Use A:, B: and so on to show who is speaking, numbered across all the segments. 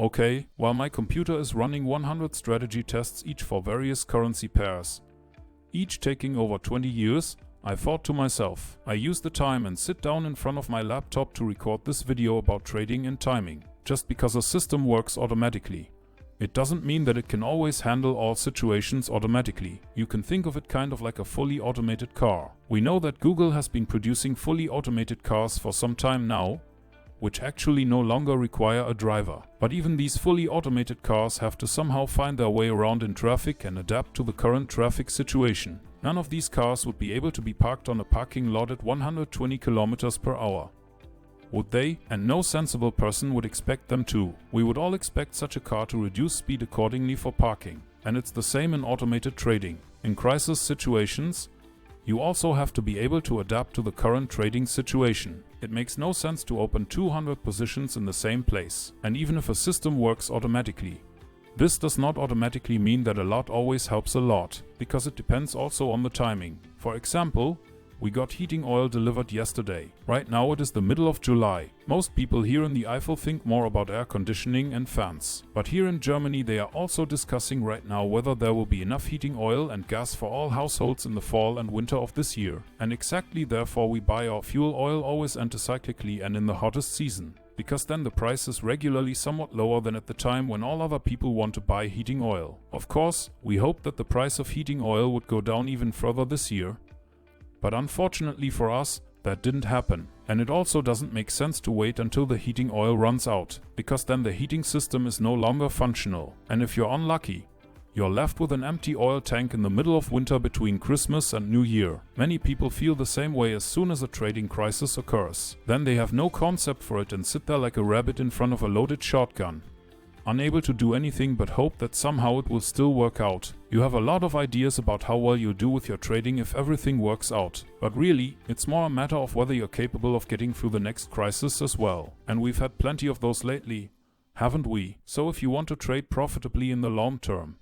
A: Okay, while my computer is running 100 strategy tests each for various currency pairs, each taking over 20 years, I thought to myself, I use the time and sit down in front of my laptop to record this video about trading and timing. Just because a system works automatically, it doesn't mean that it can always handle all situations automatically. You can think of it kind of like a fully automated car. We know that Google has been producing fully automated cars for some time now, which actually no longer require a driver. But even these fully automated cars have to somehow find their way around in traffic and adapt to the current traffic situation. None of these cars would be able to be parked on a parking lot at 120 km per hour. Would they? And no sensible person would expect them to. We would all expect such a car to reduce speed accordingly for parking. And it's the same in automated trading. In crisis situations, you also have to be able to adapt to the current trading situation. It makes no sense to open 200 positions in the same place. And even if a system works automatically, this does not automatically mean that a lot always helps a lot, because it depends also on the timing. For example, we got heating oil delivered yesterday. Right now it is the middle of July. Most people here in the Eifel think more about air conditioning and fans. But here in Germany they are also discussing right now whether there will be enough heating oil and gas for all households in the fall and winter of this year. And exactly therefore we buy our fuel oil always anticyclically and in the hottest season, because then the price is regularly somewhat lower than at the time when all other people want to buy heating oil. Of course, we hope that the price of heating oil would go down even further this year, but unfortunately for us, that didn't happen. And it also doesn't make sense to wait until the heating oil runs out, because then the heating system is no longer functional. And if you're unlucky, you're left with an empty oil tank in the middle of winter between Christmas and New Year. Many people feel the same way as soon as a trading crisis occurs. Then they have no concept for it and sit there like a rabbit in front of a loaded shotgun, unable to do anything but hope that somehow it will still work out. You have a lot of ideas about how well you do with your trading if everything works out. But really, it's more a matter of whether you're capable of getting through the next crisis as well. And we've had plenty of those lately, haven't we? So if you want to trade profitably in the long term,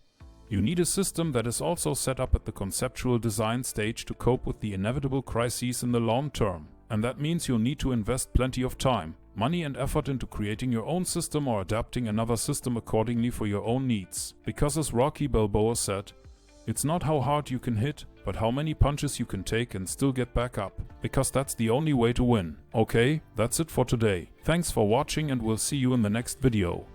A: you need a system that is also set up at the conceptual design stage to cope with the inevitable crises in the long term. And that means you'll need to invest plenty of time, money and effort into creating your own system or adapting another system accordingly for your own needs. Because as Rocky Balboa said, it's not how hard you can hit, but how many punches you can take and still get back up. Because that's the only way to win. Okay, that's it for today. Thanks for watching and we'll see you in the next video.